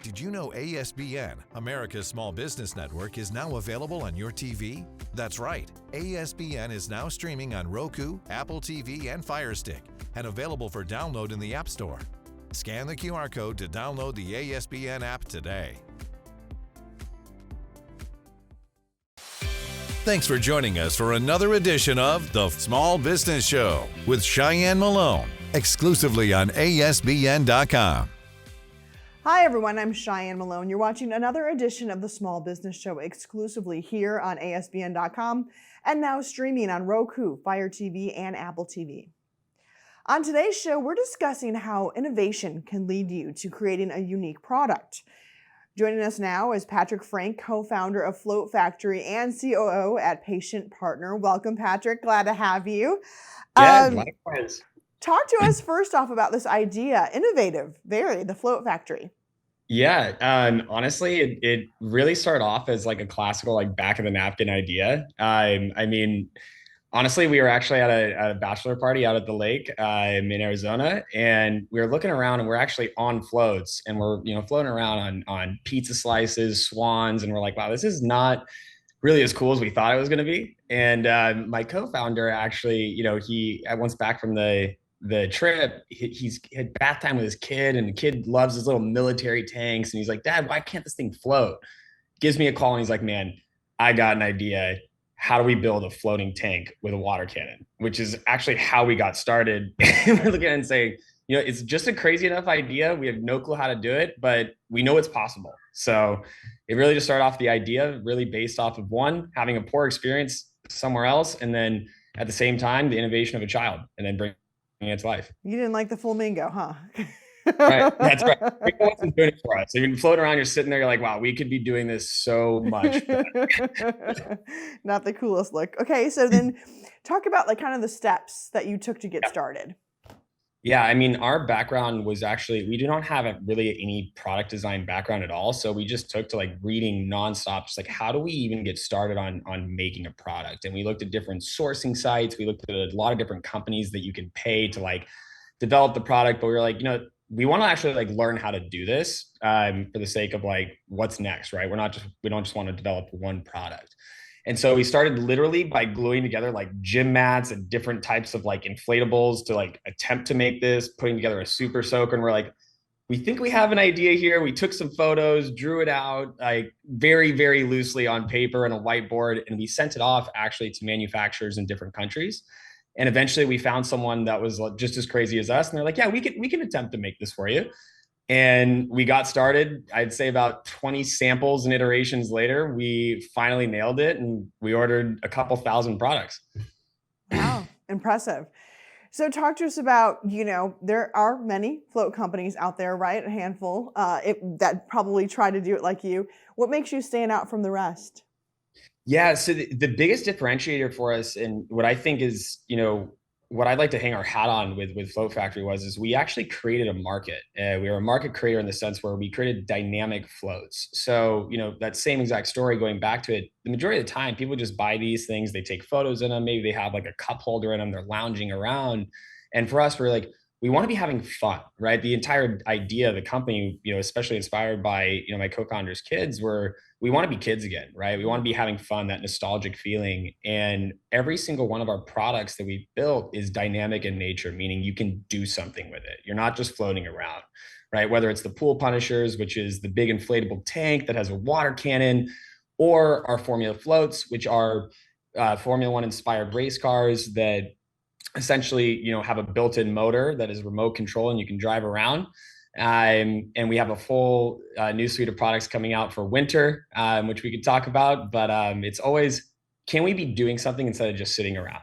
Did you know ASBN, America's Small Business Network, is now available on your TV? That's right. ASBN is now streaming on Roku, Apple TV, and Fire Stick, and available for download in the App Store. Scan the QR code to download the ASBN app today. Thanks for joining us for another edition of The Small Business Show with Cheyenne Malone, exclusively on ASBN.com. Hi everyone, I'm Cheyenne Malone. You're watching another edition of the Small Business Show exclusively here on ASBN.com and now streaming on Roku, Fire TV, and Apple TV. On today's show, we're discussing how innovation can lead you to creating a unique product. Joining us now is Patrick Frank, co-founder of Float Factory and COO at Patient Partner. Welcome, Patrick. Glad to have you. Yeah, likewise. Talk to us first off about this idea, innovative, very, the Float Factory. Yeah, honestly, it really started off as like a classical, like back of the napkin idea. Honestly, we were actually at a bachelor party out at the lake in Arizona, and we were looking around, and we're actually on floats, and we're floating around on pizza slices, swans, and we're like, wow, this is not really as cool as we thought it was going to be. And my co-founder actually, he once back from the trip, he's had bath time with his kid, and the kid loves his little military tanks, and he's like, Dad, why can't this thing float? Gives me a call, and he's like, man, I got an idea. How do we build a floating tank with a water cannon? Which is actually how we got started. We're looking at it and saying, it's just a crazy enough idea. We have no clue how to do it, but we know it's possible. So it really just started off the idea, really based off of one, having a poor experience somewhere else, and then at the same time, the innovation of a child, and then bringing it to life. You didn't like the flamingo, huh? Right, that's right. People wasn't doing it for us. So you're floating around, you're sitting there, you're like, wow, we could be doing this so much better. Not the coolest look. Okay, so then talk about like kind of the steps that you took to get started. Yeah, our background was actually, we do not have really any product design background at all. So we just took to like reading nonstop, just like, how do we even get started on making a product? And we looked at different sourcing sites. We looked at a lot of different companies that you can pay to like develop the product. But we were like, we want to actually like learn how to do this for the sake of like, what's next, right? We don't just want to develop one product. And so we started literally by gluing together like gym mats and different types of like inflatables to like attempt to make this, putting together a super soaker. And we're like, we think we have an idea here. We took some photos, drew it out like very, very loosely on paper and a whiteboard. And we sent it off actually to manufacturers in different countries. And eventually we found someone that was just as crazy as us. And they're like, yeah, we can attempt to make this for you. And we got started. I'd say about 20 samples and iterations later, we finally nailed it, and we ordered a couple thousand products. Wow, impressive. So talk to us about, there are many float companies out there, right? A handful that probably try to do it like you. What makes you stand out from the rest? Yeah, so the biggest differentiator for us, and what I think is, what I'd like to hang our hat on with Float Factory is we actually created a market. We are a market creator in the sense where we created dynamic floats. So, that same exact story, going back to it, the majority of the time, people just buy these things, they take photos in them, maybe they have like a cup holder in them, they're lounging around. And for us, we're like, we want to be having fun, right? The entire idea of the company, especially inspired by, my co-founders' kids, were we want to be kids again, right? We want to be having fun, that nostalgic feeling. And every single one of our products that we built is dynamic in nature, meaning you can do something with it. You're not just floating around, right? Whether it's the pool punishers, which is the big inflatable tank that has a water cannon, or our Formula floats, which are Formula One inspired race cars that essentially, have a built-in motor that is remote control and you can drive around. And we have a full new suite of products coming out for winter, which we could talk about. But it's always, can we be doing something instead of just sitting around?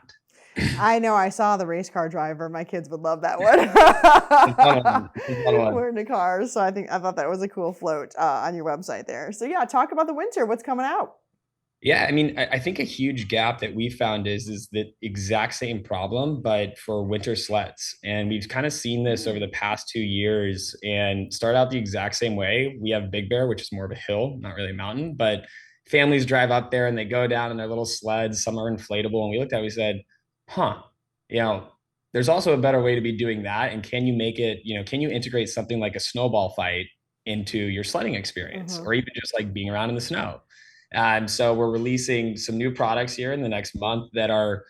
I know. I saw the race car driver. My kids would love that one. We're in the cars, so I thought that was a cool float on your website there. So yeah, talk about the winter. What's coming out? Yeah, I think a huge gap that we found is the exact same problem, but for winter sleds. And we've kind of seen this over the past 2 years and start out the exact same way. We have Big Bear, which is more of a hill, not really a mountain, but families drive up there and they go down in their little sleds. Some are inflatable. And we looked at it, we said, there's also a better way to be doing that. And can you make it, can you integrate something like a snowball fight into your sledding experience, or even just like being around in the snow. And so we're releasing some new products here in the next month that are,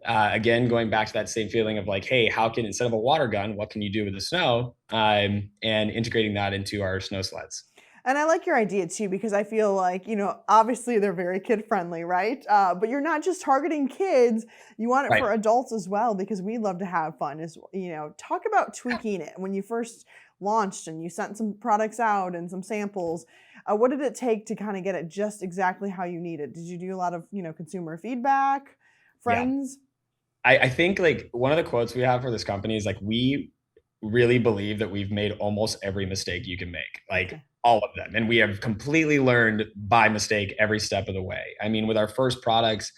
again, going back to that same feeling of like, hey, how can, instead of a water gun, what can you do with the snow? And integrating that into our snow sleds. And I like your idea too, because I feel like, obviously they're very kid friendly, right? But you're not just targeting kids, you want it Right. for adults as well, because we love to have fun. Talk about tweaking it when you first launched and you sent some products out and some samples. What did it take to kind of get it just exactly how you need it? Did you do a lot of, consumer feedback, Yeah. friends? I think like one of the quotes we have for this company is like, we really believe that we've made almost every mistake you can make, like all of them. And we have completely learned by mistake every step of the way. I mean, with our first products,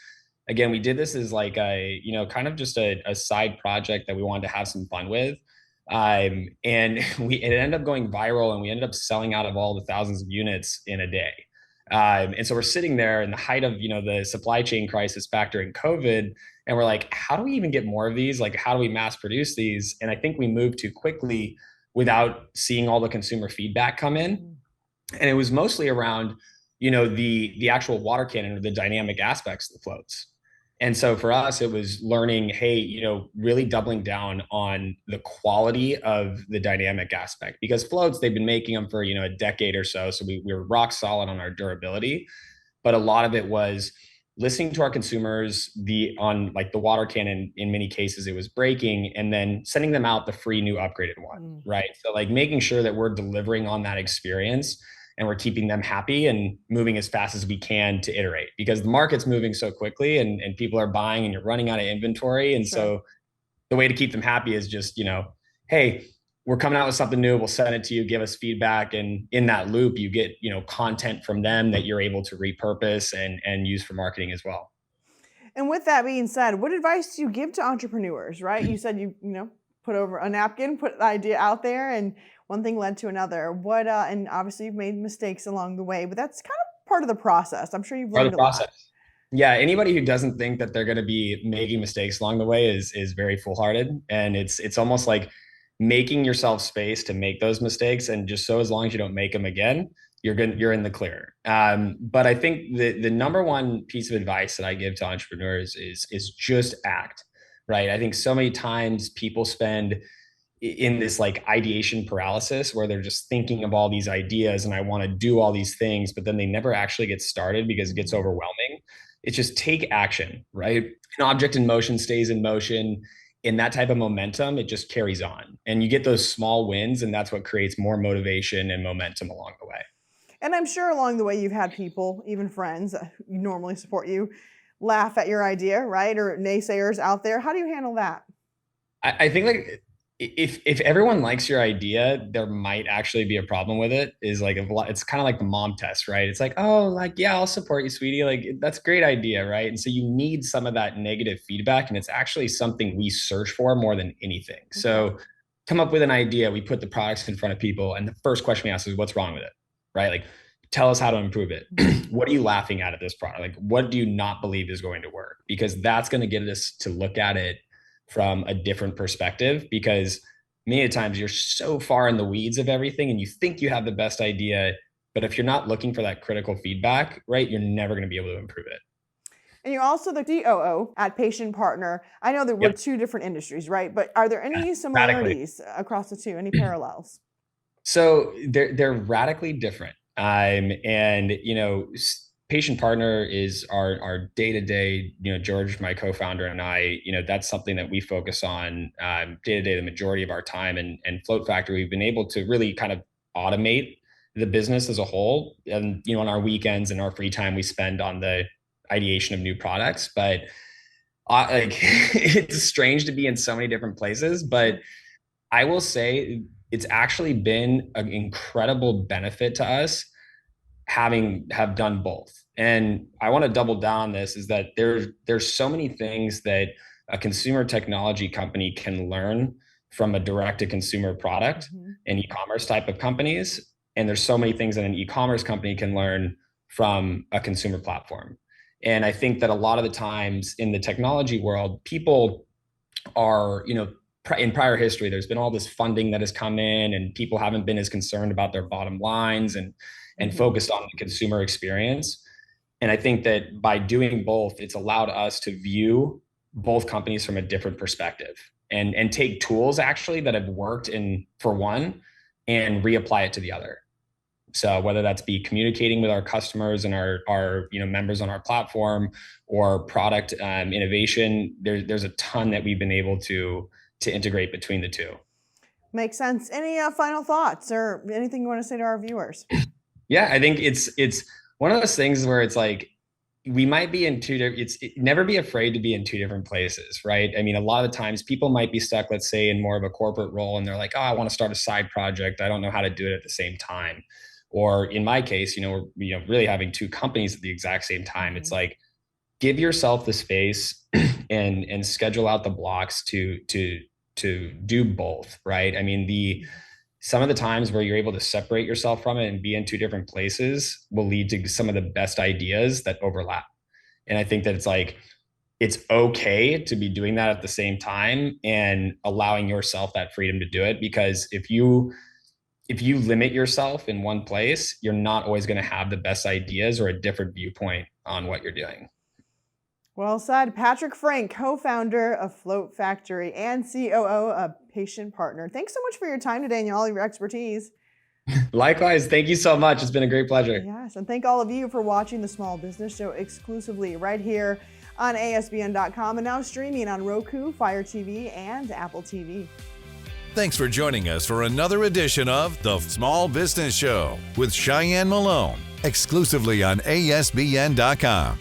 again, we did this as like a, kind of just a side project that we wanted to have some fun with. And it ended up going viral, and we ended up selling out of all the thousands of units in a day. And so we're sitting there in the height of, the supply chain crisis back during COVID. And we're like, how do we even get more of these? Like, how do we mass produce these? And I think we moved too quickly without seeing all the consumer feedback come in. And it was mostly around, the actual water cannon or the dynamic aspects of the floats. And so for us, it was learning, hey, really doubling down on the quality of the dynamic aspect, because floats, they've been making them for, a decade or so. So we were rock solid on our durability, but a lot of it was listening to our consumers, on like the water cannon, in many cases it was breaking, and then sending them out the free new upgraded one, right? So like making sure that we're delivering on that experience and we're keeping them happy and moving as fast as we can to iterate, because the market's moving so quickly, and people are buying and you're running out of inventory. And so the way to keep them happy is just, hey, we're coming out with something new, we'll send it to you, give us feedback. And in that loop, you get, content from them that you're able to repurpose and use for marketing as well. And with that being said, what advice do you give to entrepreneurs, right? You said you put over a napkin, put the idea out there, and one thing led to another. And obviously you've made mistakes along the way, but that's kind of part of the process. I'm sure you've learned a lot. Yeah, anybody who doesn't think that they're going to be making mistakes along the way is very foolhardy. And it's almost like making yourself space to make those mistakes, and just so as long as you don't make them again, you're in the clear. But I think the number one piece of advice that I give to entrepreneurs is just act, right? I think so many times people spend in this like ideation paralysis, where they're just thinking of all these ideas and I want to do all these things, but then they never actually get started because it gets overwhelming. It's just take action, right? An object in motion stays in motion. In that type of momentum, it just carries on, and you get those small wins, and that's what creates more motivation and momentum along the way. And I'm sure along the way you've had people, even friends who normally support you, laugh at your idea, right? Or naysayers out there. How do you handle that? I think like if everyone likes your idea, there might actually be a problem with it. Is like it's kind of like the mom test, right? It's like, oh, like, yeah, I'll support you, sweetie. Like, that's a great idea, right? And so you need some of that negative feedback, and it's actually something we search for more than anything. Okay. So come up with an idea, we put the products in front of people, and the first question we ask is, what's wrong with it, right? Like, tell us how to improve it. What are you laughing at this product? Like, what do you not believe is going to work? Because that's going to get us to look at it from a different perspective, because many times you're so far in the weeds of everything and you think you have the best idea, but if you're not looking for that critical feedback, right, you're never going to be able to improve it. And you're also the COO at Patient Partner. I know that we're two different industries, right? But are there any similarities across the two, any parallels? So they're radically different. And, Patient Partner is our day-to-day, George, my co-founder, and I, that's something that we focus on day-to-day, the majority of our time. And Float Factory, we've been able to really kind of automate the business as a whole. And, on our weekends and our free time, we spend on the ideation of new products. But like, it's strange to be in so many different places, but I will say it's actually been an incredible benefit to us have done both. And I want to double down on this, is that there's so many things that a consumer technology company can learn from a direct to consumer product and e-commerce type of companies. And there's so many things that an e-commerce company can learn from a consumer platform. And I think that a lot of the times in the technology world, people are, in prior history, there's been all this funding that has come in, and people haven't been as concerned about their bottom lines and focused on the consumer experience. And I think that by doing both, it's allowed us to view both companies from a different perspective and take tools actually that have worked for one and reapply it to the other. So whether that's be communicating with our customers and our members on our platform, or product innovation, there's a ton that we've been able to integrate between the two. Makes sense. Any final thoughts or anything you want to say to our viewers? Yeah, I think it's one of those things where it's like, we might be in never be afraid to be in two different places, right? I mean, a lot of the times people might be stuck, let's say, in more of a corporate role, and they're like, oh, I want to start a side project. I don't know how to do it at the same time. Or in my case, we're really having two companies at the exact same time. It's like, give yourself the space and schedule out the blocks to do both, right? I mean, some of the times where you're able to separate yourself from it and be in two different places will lead to some of the best ideas that overlap. And I think that it's okay to be doing that at the same time and allowing yourself that freedom to do it. Because if you limit yourself in one place, you're not always going to have the best ideas or a different viewpoint on what you're doing. Well said. Patrick Frank, co-founder of Float Factory and COO, a patient partner. Thanks so much for your time today and all your expertise. Likewise. Thank you so much. It's been a great pleasure. Yes, and thank all of you for watching the Small Business Show exclusively right here on ASBN.com and now streaming on Roku, Fire TV, and Apple TV. Thanks for joining us for another edition of The Small Business Show with Cheyenne Malone, exclusively on ASBN.com.